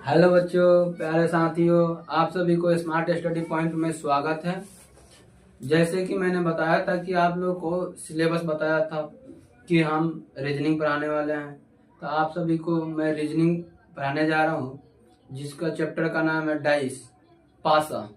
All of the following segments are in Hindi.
हेलो बच्चों, प्यारे साथियों, आप सभी को स्मार्ट स्टडी पॉइंट में स्वागत है। जैसे कि मैंने बताया था कि आप लोग को सिलेबस बताया था कि हम रीजनिंग पढ़ाने वाले हैं, तो आप सभी को मैं रीजनिंग पढ़ाने जा रहा हूँ, जिसका चैप्टर का नाम है डाइस पासा।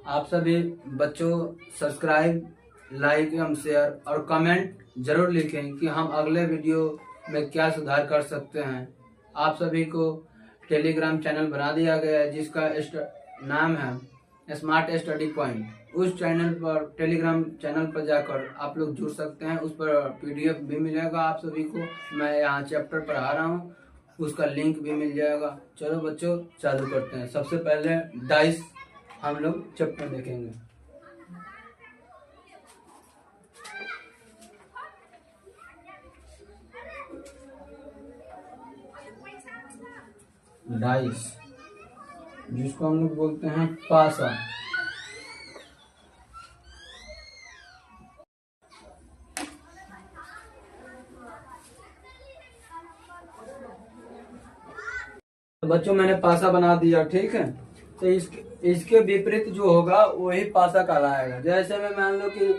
आप सभी बच्चों सब्सक्राइब, लाइक एवं शेयर और कमेंट जरूर लिखें कि हम अगले वीडियो में क्या सुधार कर सकते हैं। आप सभी को टेलीग्राम चैनल बना दिया गया है, जिसका नाम है स्मार्ट स्टडी पॉइंट। उस चैनल पर, टेलीग्राम चैनल पर जाकर आप लोग जुड़ सकते हैं। उस पर पीडीएफ भी मिलेगा आप सभी को। मैं यहाँ चैप्टर पढ़ा रहा हूँ, उसका लिंक भी मिल जाएगा। चलो बच्चों, चालू करते हैं। सबसे पहले डाइस हम लोग चैप्टर देखेंगे। डाइस, जिसको हम लोग बोलते हैं पासा। तो बच्चों, मैंने पासा बना दिया, ठीक है। तो इसके विपरीत जो होगा वही पासा कहलाएगा। जैसे में मान लो कि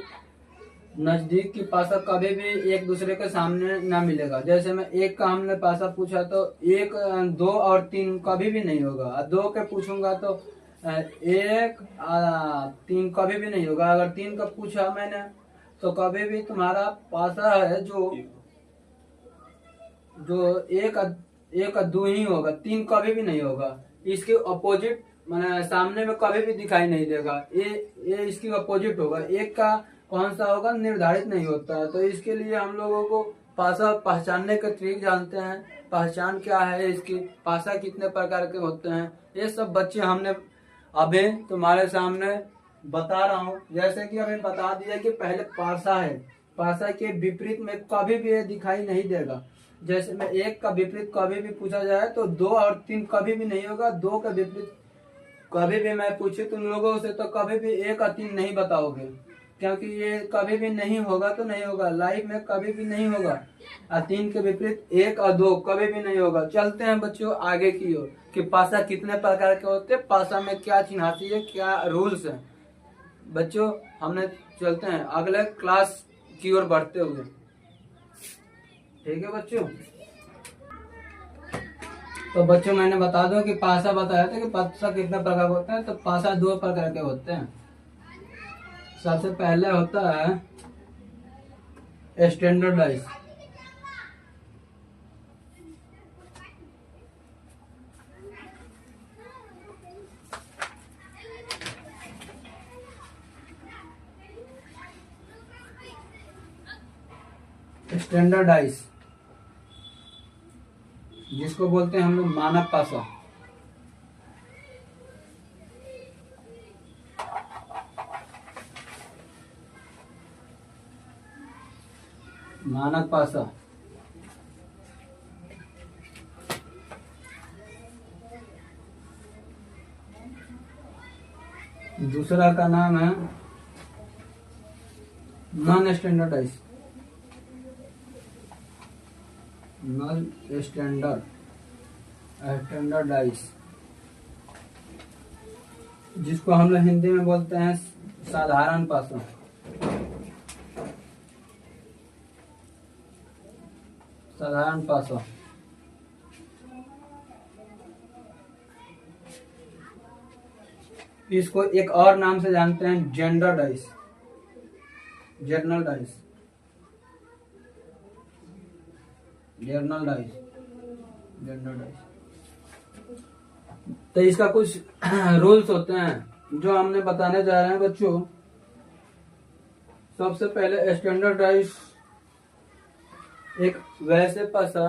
नजदीक की पासा कभी भी एक दूसरे के सामने ना मिलेगा। जैसे में एक का हमने पासा पूछा तो एक, दो और तीन कभी भी नहीं होगा। और दो के पूछूंगा तो एक, तीन कभी भी नहीं होगा। अगर तीन का पूछा मैंने तो कभी भी तुम्हारा पासा है जो एक दो ही होगा, तीन कभी भी नहीं होगा। इसके अपोजिट मैंने सामने में कभी भी दिखाई नहीं देगा। ये इसकी अपोजिट होगा। एक का कौन सा होगा निर्धारित नहीं होता है। तो इसके लिए हम लोगों को पासा पहचानने के ट्रिक जानते हैं। पहचान क्या है इसकी, पासा कितने प्रकार के होते हैं, ये सब बच्चे हमने अभी तुम्हारे सामने बता रहा हूँ। जैसे कि अभी बता दिया कि पहले पासा है, पासा के विपरीत में कभी भी ये दिखाई नहीं देगा। जैसे में एक का विपरीत कभी भी पूछा जाए तो दो और तीन कभी भी नहीं होगा। दो का विपरीत कभी भी मैं पूछे तुम लोगों से तो कभी भी एक और तीन नहीं बताओगे, क्योंकि ये कभी भी नहीं होगा। तो नहीं होगा, लाइफ में कभी भी नहीं होगा। और तीन के विपरीत एक और दो कभी भी नहीं होगा। चलते हैं बच्चों आगे की ओर कि पासा कितने प्रकार के होते हैं, पासा में क्या चिन्हासी है, क्या रूल्स है। बच्चों, हमने चलते हैं अगले क्लास की ओर बढ़ते हुए, ठीक है बच्चों। तो बच्चों, मैंने बता दो कि पासा बताया था कि पासा कितने प्रकार के होते हैं। तो पासा दो प्रकार के होते हैं। सबसे पहले होता है स्टैंडर्डाइज। स्टैंडर्डाइज जिसको बोलते हैं हम लोग मानक पासा। मानक पासा। दूसरा का नाम है नॉन स्टैंडर्डाइज। नॉन स्टैंडर्डाइज जिसको हम लोग हिंदी में बोलते हैं साधारण पासा। साधारण पासा। इसको एक और नाम से जानते हैं general dice. Journal dice. Journal dice. General dice. तो इसका कुछ रूल्स होते हैं जो हमने बताने जा रहे हैं बच्चों। सबसे पहले स्टैंडर्डाइज एक वैसे पासा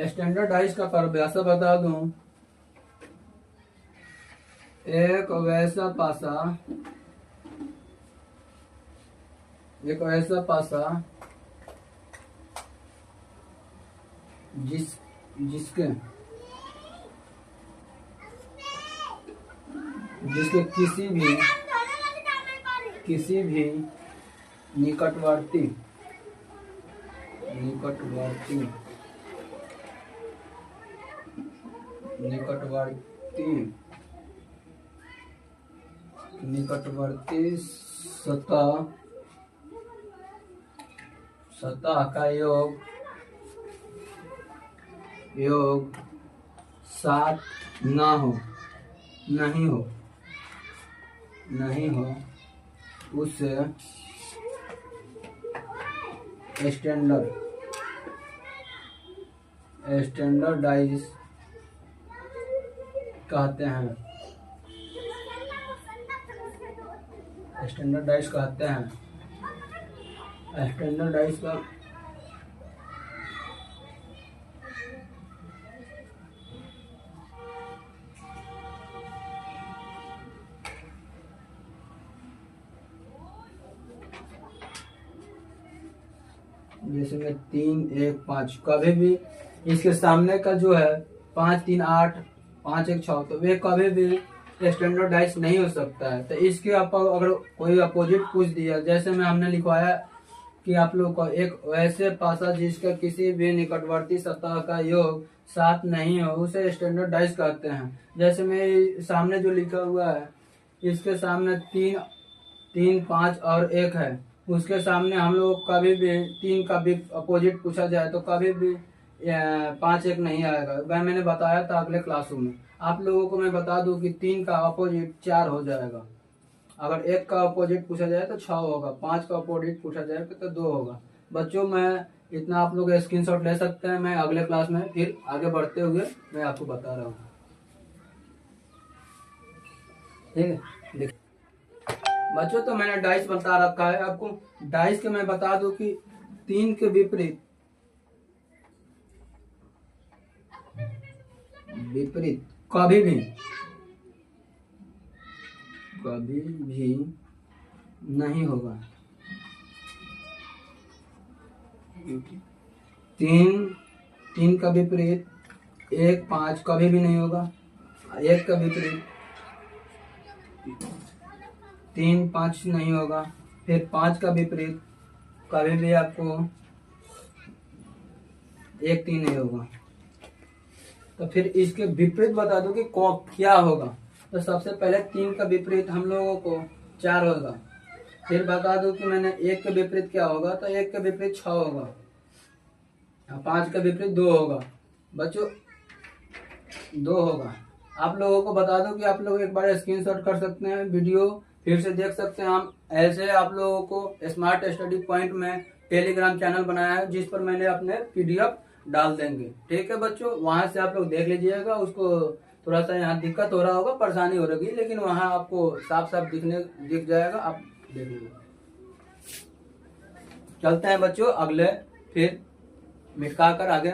स्टैंडर्डाइज का परिभाषा बता दूं। एक वैसा पासा जिसके किसी भी निकटवर्ती निकटवर्ती निकटवर्ती निकटवर्ती सतह सतह का योग सात नहीं हो उस स्टैंडर्डाइज कहते हैं। स्टैंडर्डाइज का जैसे में 3 1 5 कभी भी इसके सामने का जो है 5 3 8 5 1 6 तो वे कभी भी स्टैंडर्डाइज नहीं हो सकता है। तो इसके आप अगर कोई अपोजिट पूछ दिया, जैसे में हमने लिखवाया कि आप लोग को एक वैसे पासा जिसका किसी भी निकटवर्ती सतह का योग 7 नहीं हो उसे स्टैंडर्डाइज कहते हैं। जैसे में सामने जो लिखा हुआ है इसके सामने 3 3 5 और 1 है, उसके सामने हम लोग कभी भी 3 का भी अपोजिट पूछा जाए तो कभी भी 5 1 नहीं आएगा। वह मैंने बताया था अगले क्लासरूम में। आप लोगों को मैं बता दूं कि 3 का अपोजिट 4 हो जाएगा, अगर 1 का अपोजिट पूछा जाए तो 6 होगा, 5 का अपोजिट पूछा जाए तो 2 होगा। बच्चों मैं इतना आप लोग स्क्रीनशॉट ले सकते हैं, मैं अगले क्लास में फिर आगे बढ़ते हुए मैं आपको बता रहा हूँ। ठीक है बच्चों, तो मैंने डाइस बता रखा है आपको। डाइस के मैं बता दूं कि 3 के विपरीत कभी भी नहीं होगा। 3 का विपरीत 1 5 कभी भी नहीं होगा। 1 का विपरीत 3 5 नहीं होगा। फिर 5 का विपरीत कभी भी आपको 1 3 नहीं होगा। तो फिर इसके विपरीत बता दो कि क्या होगा। तो सबसे पहले 3 का विपरीत हम लोगों को 4 होगा। फिर बता दो कि मैंने 1 के विपरीत क्या होगा, तो 1 के विपरीत 6 होगा। 5 का विपरीत 2 होगा। बच्चों 2 होगा। आप लोगों को बता दो कि आप लोग एक बार स्क्रीनशॉट कर सकते हैं, वीडियो फिर से देख सकते हैं। हम ऐसे आप लोगों को स्मार्ट स्टडी पॉइंट में टेलीग्राम चैनल बनाया है जिस पर मैंने अपने PDF डाल देंगे। ठीक है बच्चों, वहां से आप लोग देख लीजिएगा। उसको थोड़ा सा यहाँ दिक्कत हो रहा होगा, परेशानी हो रही, लेकिन वहां आपको साफ साफ दिख जाएगा, आप देख लीजिए। चलते हैं बच्चों अगले, फिर मिटा कर आगे।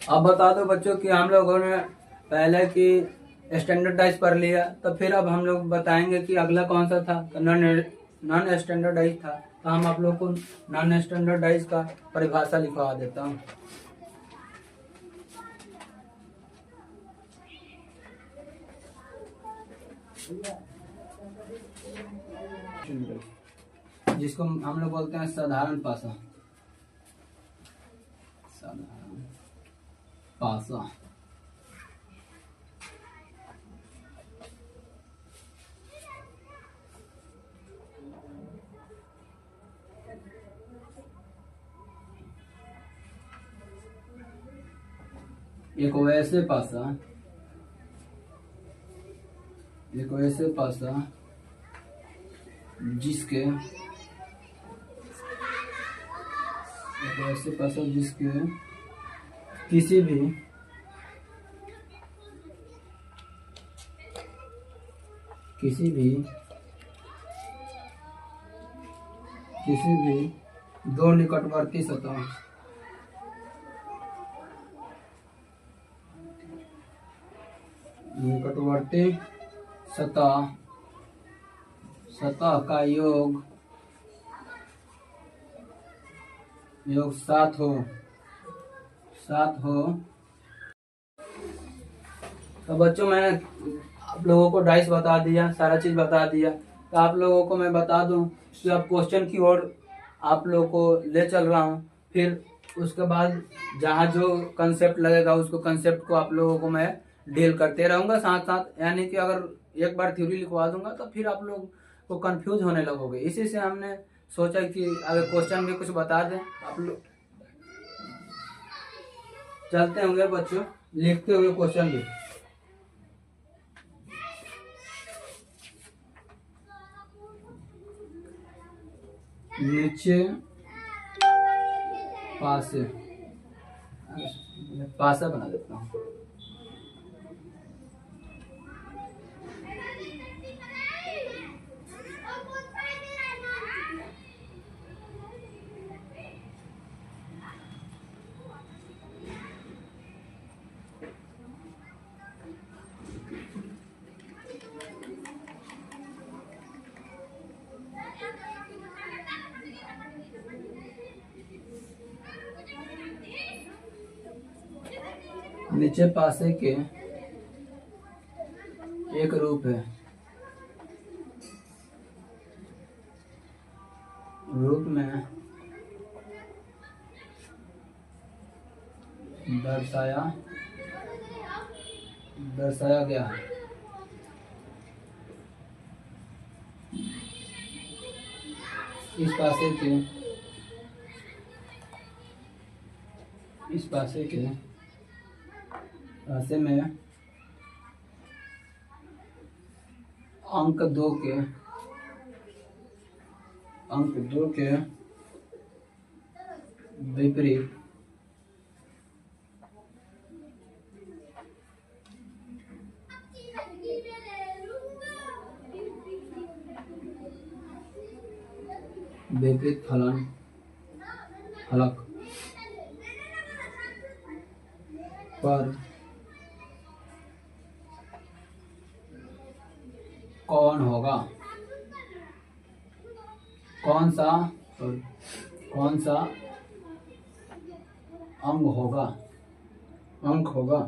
अब बता दो बच्चों कि हम लोगों ने पहले की स्टैंडर्डाइज पढ़ लिया, तो फिर अब हम लोग बताएंगे कि अगला कौन सा था। तो नॉन स्टैंडर्डाइज था। तो हम आप लोग को नॉन स्टैंडर्डाइज का परिभाषा लिखवा देता हूँ। जिसको हम लोग बोलते हैं साधारण पासा। एक वैसे पासा, एक वैसे पासा जिसके, एक वैसे पासा जिसके किसी भी किसी भी किसी भी दो निकटवर्ती सतह, निकटवर्ती सतह सतह का योग सात हो, तो बच्चों मैंने आप लोगों को डाइस बता दिया, सारा चीज बता दिया। तो आप लोगों को मैं बता दूं कि अब क्वेश्चन की ओर आप लोगों को ले चल रहा हूं। फिर उसके बाद जहाँ जो कंसेप्ट लगेगा उसको कंसेप्ट को आप लोगों को मैं डील करते रहूंगा साथ साथ। यानी कि अगर एक बार थ्योरी लिखवा दूंगा तो फिर आप लोग को कंफ्यूज होने लगोगे। इसी से हमने सोचा कि अगर क्वेश्चन भी कुछ बता दें आप लोग। चलते होंगे बच्चों, लिखते हुए क्वेश्चन भी। नीचे पासे, पासा बना देता हूँ। नीचे पासे के एक रूप है, रूप में दर्शाया गया है। इस पासे में अंक दो के विपरीत फलक पर कौन सा अंक होगा।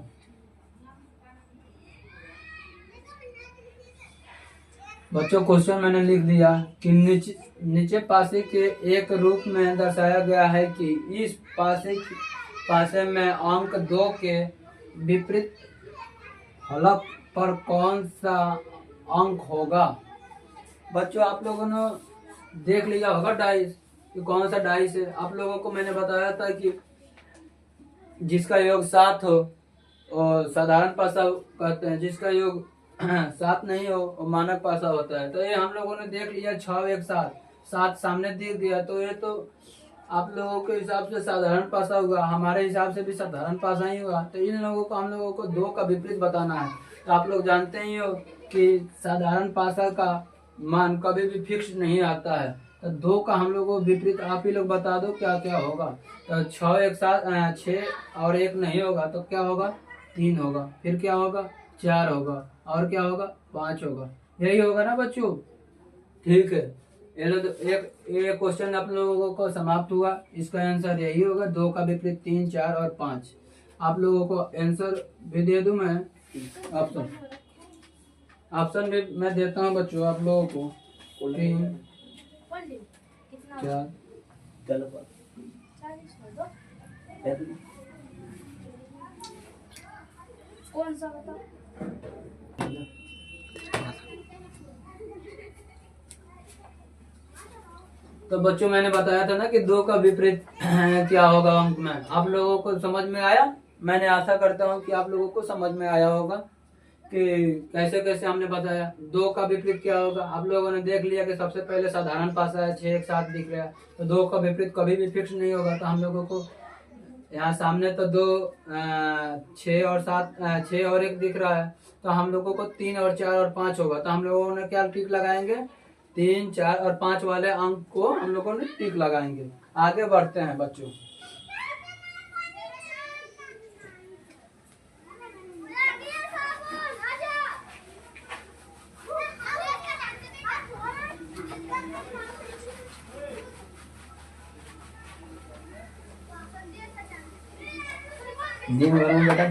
बच्चों क्वेश्चन मैंने लिख दिया कि नीचे पासे के एक रूप में दर्शाया गया है कि इस पासे में अंक 2 के विपरीत फलक पर कौन सा अंक होगा। बच्चों आप लोगों ने देख लिया होगा डाइस कि कौन सा डाइस है। आप लोगों को मैंने बताया था कि जिसका योग 7 हो और साधारण पासा कहते हैं, जिसका योग 7 नहीं हो और मानक पासा होता है। तो ये हम लोगों ने देख लिया 6 एक 7 सामने दिख दिया। तो ये तो आप लोगों के हिसाब से साधारण पासा हुआ, हमारे हिसाब से भी साधारण पासा ही हुआ। तो इन लोगों को हम लोगों को 2 का विपरीत बताना है। तो आप लोग जानते ही हो कि साधारण पासा का मान कभी भी फिक्स नहीं आता है। तो 2 का हम लोगों को विपरीत आप ही लोग बता दो क्या क्या होगा। तो 6 एक 7 6 और 1 नहीं होगा तो क्या होगा 3 होगा, फिर क्या होगा 4 होगा और क्या होगा 5 होगा। यही होगा ना बच्चों, ठीक है। एक क्वेश्चन आप लोगों को समाप्त हुआ। इसका आंसर यही होगा 2 का विपरीत 3 4 और 5। आप लोगों को आंसर भी दे दूं मैं, ऑप्शन भी मैं देता हूं बच्चों आप लोगों को। 3 4 कौन सा बताओ। तो बच्चों मैंने बताया था ना कि 2 का विपरीत क्या होगा अंक में। आप लोगों को समझ में आया मैंने आशा करता हूँ कि आप लोगों को समझ में आया होगा कि कैसे कैसे हमने बताया। दो का विपरीत क्या होगा, आप लोगों ने देख लिया कि सबसे पहले साधारण पासा है, 6 एक साथ दिख रहा है, तो दो का विपरीत कभी भी फिक्स नहीं होगा। तो हम लोगों को यहाँ सामने तो 2 6 और 7 6 और 1 दिख रहा है, तो हम लोगों को 3 और 4 और 5 होगा। तो हम लोगों ने क्या टिक लगाएंगे, 3 4 और 5 वाले अंक को हम लोगों ने टिक लगाएंगे। आगे बढ़ते हैं बच्चों। दिन भर में बेटा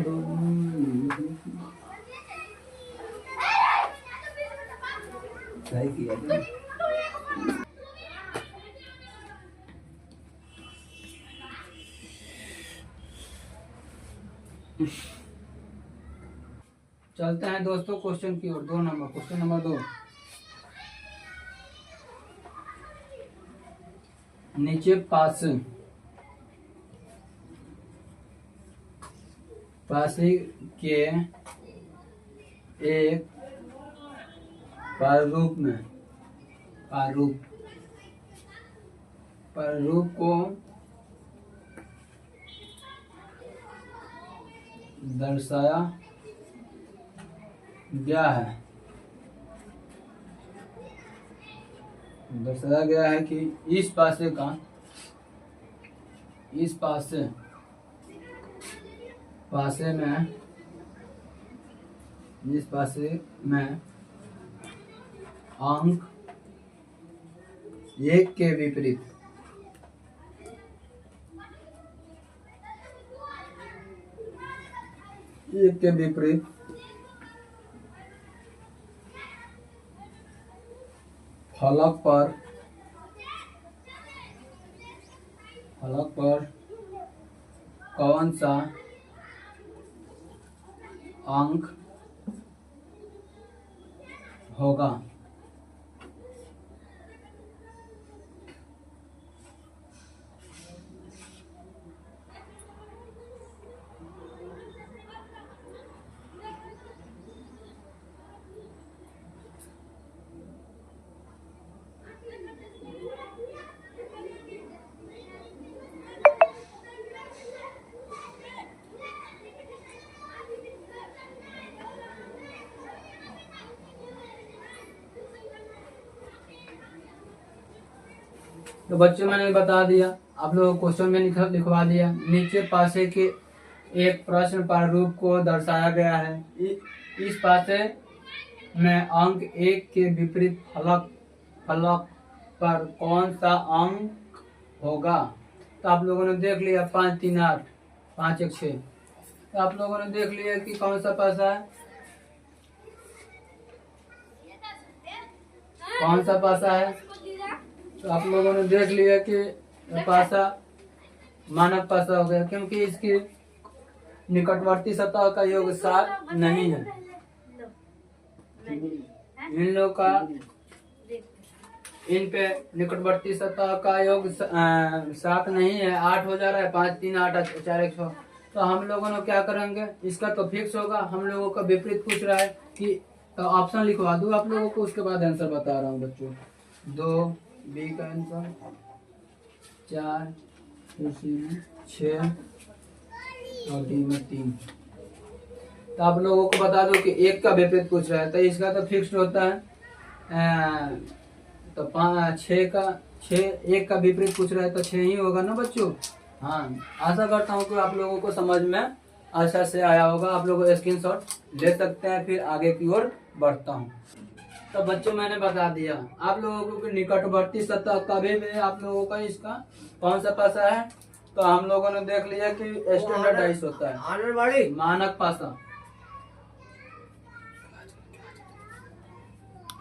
सही किया चलते हैं दोस्तों क्वेश्चन की ओर। 2 नंबर, क्वेश्चन नंबर 2। नीचे पासे के एक प्रारूप को दर्शाया गया है कि इस पासे में अंक 1 के विपरीत फलक पर कौन सा अंक होगा। तो बच्चों मैंने बता दिया, आप लोगों को क्वेश्चन में लिखवा दिया। नीचे पासे के एक प्रश्न प्रारूप को दर्शाया गया है। इस पासे में अंक 1 के विपरीत फलक पर कौन सा अंक होगा। तो आप लोगों ने देख लिया 5 3 8 5 1 6। तो आप लोगों ने देख लिया कि कौन सा पासा है, कौन सा पासा है। तो आप लोगों ने देख लिया कि पासा मानक पासा हो गया, क्योंकि इसकी निकटवर्ती सतह का योग 7 नहीं है। इन लोग का इन पे निकटवर्ती सतह का योग 7 नहीं है, 8 हो जा रहा है। 5 3 8 4 1 6। तो हम लोगों ने क्या करेंगे, इसका तो फिक्स होगा। हम लोगों का विपरीत पूछ रहा है कि तो ऑप्शन लिखवा दूं आप लोगों को, उसके बाद आंसर बता रहा हूँ बच्चों। 2 बी का आंसर, 4 सी में 6 और डी में 3। तो आप लोगों को बता दो कि 1 का विपरीत पूछ रहा है, तो इसका तो फिक्स्ड होता है। तो 1 का विपरीत पूछ रहा है तो 6 ही होगा ना बच्चों। हाँ, आशा करता हूँ कि आप लोगों को समझ में अच्छा से आया होगा। आप लोग स्क्रीनशॉट ले सकते हैं। फिर आगे की ओर बढ़ता हूँ। तो बच्चों मैंने बता दिया आप लोगों को कि निकटवर्ती सतह कभी भी आप लोगों का इसका कौन सा पासा है। तो हम लोगों ने देख लिया कि स्टैंडर्डाइज होता है, मानक पासा।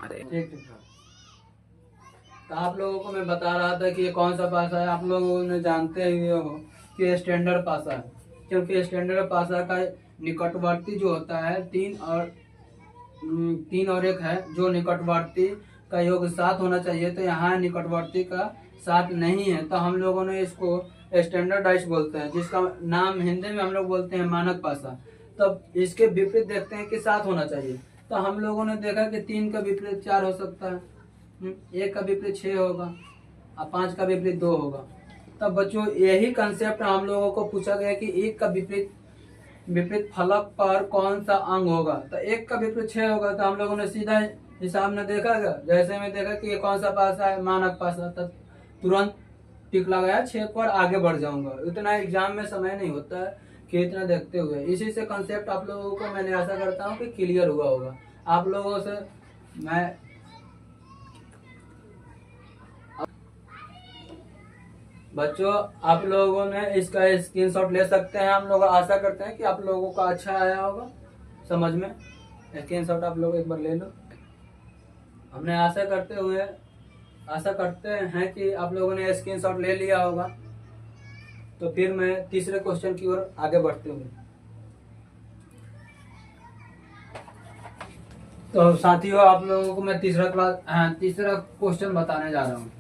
ठीक। तो आप लोगों को मैं बता रहा था कि ये कौन सा पासा है। आप लोगों ने जानते ही हो कि स्टैंडर्ड पासा है, क्योंकि स्टैंडर्ड पासा का निकटवर्ती जो होता है 3 और 1 है, जो निकटवर्ती का योग 7 होना चाहिए। तो यहाँ निकटवर्ती का 7 नहीं है, तो हम लोगों ने इसको स्टैंडर्डाइज बोलते हैं, जिसका नाम हिंदी में हम लोग बोलते हैं मानक पासा। तब इसके विपरीत देखते हैं कि 7 होना चाहिए। तो हम लोगों ने देखा कि 3 का विपरीत 4 हो सकता है, 1 का विपरीत 6 होगा और 5 का विपरीत 2 होगा। तब बच्चों यही कंसेप्ट हम लोगों को पूछा गया कि 1 का विपरीत विपरीत फलक पर कौन सा अंग होगा। तो 1 का विपरीत 6 होगा, तो हम लोगों ने सीधा हिसाब में देखा गया, जैसे में देखा कि ये कौन सा पासा है, मानक पासा, तब तुरंत टिक लगाया 6 पर, आगे बढ़ जाऊंगा। इतना एग्जाम में समय नहीं होता है कि इतना देखते हुए। इसी से कंसेप्ट आप लोगों को मैंने आशा करता हूँ कि क्लियर हुआ होगा। आप लोगों से मैं बच्चों, आप लोगों ने इसका स्क्रीनशॉट ले सकते हैं। हम लोग आशा करते हैं कि आप लोगों को अच्छा आया होगा समझ में। स्क्रीनशॉट आप लोग एक बार ले लो। हमने आशा करते हैं कि आप लोगों ने स्क्रीनशॉट ले लिया होगा। तो फिर मैं तीसरे क्वेश्चन की ओर आगे बढ़ते हुए, तो साथियों आप लोगों को मैं तीसरा क्वेश्चन बताने जा रहा हूँ।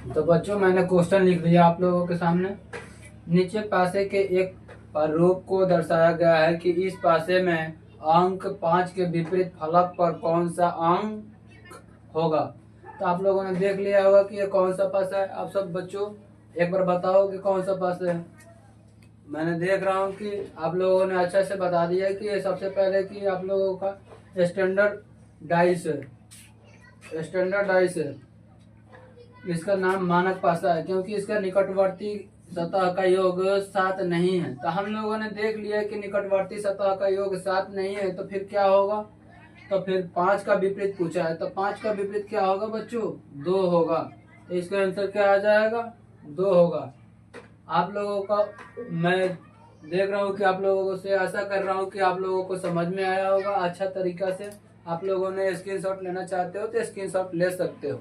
तो बच्चों मैंने क्वेश्चन लिख दिया आप लोगों के सामने। नीचे पासे के एक प्रारूप को दर्शाया गया है कि इस पासे में अंक 5 के विपरीत फलक पर कौन सा अंक होगा। तो आप लोगों ने देख लिया होगा कि ये कौन सा पासा है। आप सब बच्चों एक बार बताओ कि कौन सा पासा है। मैंने देख रहा हूँ कि आप लोगों ने अच्छा से बता दिया कि ये सबसे पहले कि आप लोगों का स्टैंडर्ड डाइस है। इसका नाम मानक पासा है क्योंकि इसका निकटवर्ती सतह का योग 7 नहीं है। तो हम लोगों ने देख लिया कि निकटवर्ती सतह का योग 7 नहीं है, तो फिर क्या होगा। तो फिर 5 का विपरीत पूछा है, तो 5 का विपरीत क्या होगा बच्चों, 2 होगा। तो इसका आंसर क्या आ जाएगा, 2 होगा। आप लोगों का मैं देख रहा हूँ कि आप लोगों से आशा कर रहा हूँ कि आप लोगों को समझ में आया होगा अच्छा तरीका से। आप लोगों ने स्क्रीनशॉट लेना चाहते हो तो स्क्रीनशॉट ले सकते हो।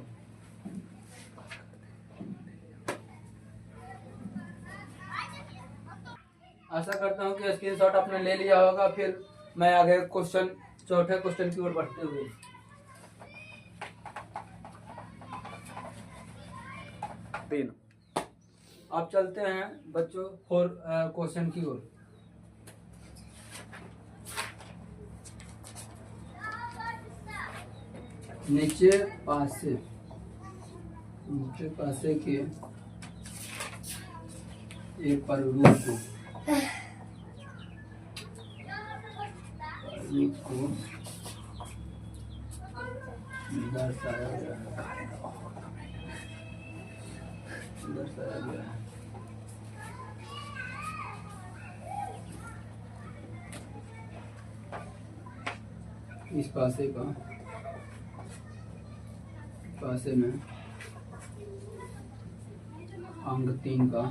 आशा करता हूँ कि स्क्रीनशॉट आपने ले लिया होगा। फिर मैं आगे चौथे क्वेश्चन की ओर बढ़ते हुए, अब चलते हैं बच्चों 4 क्वेश्चन की ओर। नीचे पासे के एक प्रारूप को दर्शाया गया है। इस पासे में अंक 3 का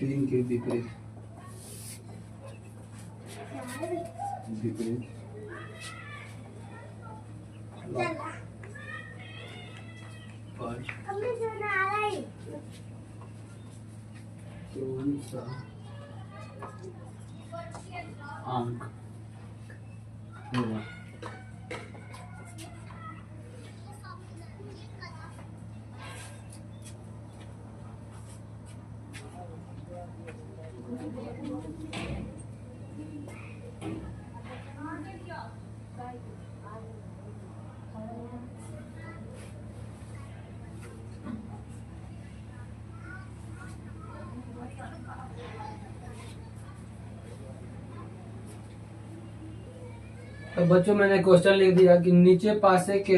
3 के विपरीत कौन सा अंक होगा। तो बच्चों मैंने क्वेश्चन लिख दिया कि नीचे पासे के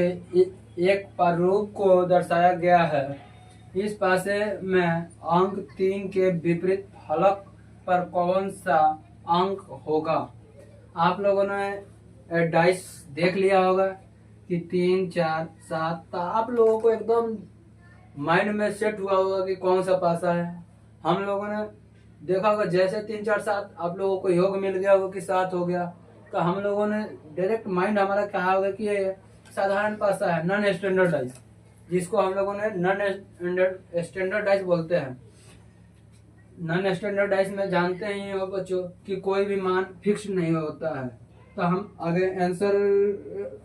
एक प्रारूप को दर्शाया गया है। इस पासे में अंक 3 के विपरीत फलक पर कौन सा अंक होगा। आप लोगों ने डाइस देख लिया होगा कि 3, 4, 7, तो आप लोगों को एकदम माइंड में सेट हुआ होगा कि कौन सा पासा है। हम लोगों ने देखा होगा जैसे 3, 4, 7 आप लोगों को योग मिल गया होगा कि 7 हो गया, तो हम लोगों ने डायरेक्ट माइंड हमारा कहा होगा कि ये साधारण पासा है, नॉन स्टैंडर्ड डाइस, जिसको हम लोगों ने नॉन स्टैंडर्ड डाइस बोलते हैं। नॉन स्टैंडर्ड डाइस में जानते ही हो बच्चों कि कोई भी मान फिक्स नहीं होता है। तो हम आगे आंसर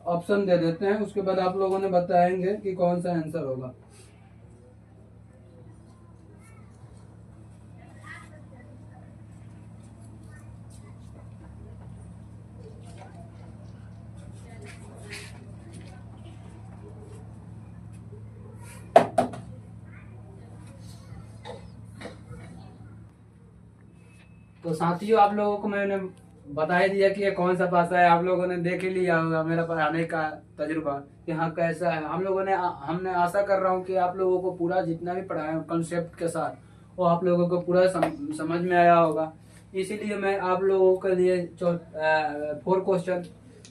ऑप्शन दे देते हैं, उसके बाद आप लोगों ने बताएंगे कि कौन सा आंसर होगा। तो साथियों आप लोगों को मैंने बता ही दिया कि ये कौन सा पासा है। आप लोगों ने देख ही लिया होगा मेरा पढ़ाने का तजुर्बा कि हाँ कैसा है। हमने आशा कर रहा हूँ कि आप लोगों को पूरा जितना भी पढ़ाया कंसेप्ट के साथ वो आप लोगों को पूरा समझ में आया होगा। इसीलिए मैं आप लोगों के लिए 4 क्वेश्चन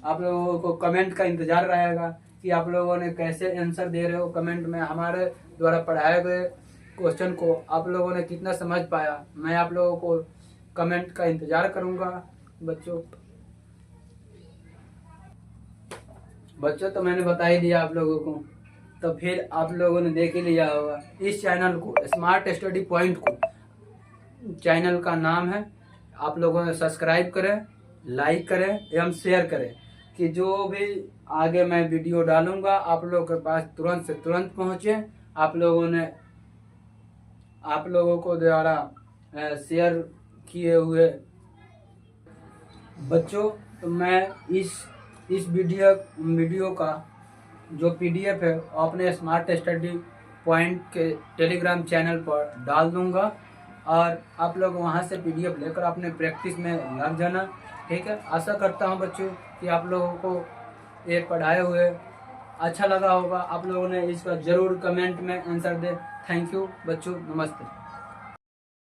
आप लोगों को कमेंट का इंतजार रहेगा कि आप लोगों ने कैसे आंसर दे रहे हो। कमेंट में हमारे द्वारा पढ़ाए गए क्वेश्चन को आप लोगों ने कितना समझ पाया, मैं आप लोगों को कमेंट का इंतजार करूंगा। बच्चों तो मैंने बता ही दिया आप लोगों को, तो फिर आप लोगों ने देख ही लिया होगा। इस चैनल को स्मार्ट स्टडी पॉइंट को चैनल का नाम है, आप लोगों ने सब्सक्राइब करें, लाइक करें एवं शेयर करें कि जो भी आगे मैं वीडियो डालूंगा आप लोगों के पास तुरंत से तुरंत पहुंचे। आप लोगों को द्वारा शेयर किए हुए बच्चों, तो मैं इस वीडियो का जो PDF है अपने स्मार्ट स्टडी पॉइंट के टेलीग्राम चैनल पर डाल दूंगा और आप लोग वहां से PDF लेकर अपने प्रैक्टिस में लग जाना। ठीक है, आशा करता हूं बच्चों कि आप लोगों को ये पढ़ाए हुए अच्छा लगा होगा। आप लोगों ने इसका जरूर कमेंट में आंसर दे। थैंक यू बच्चों, नमस्ते।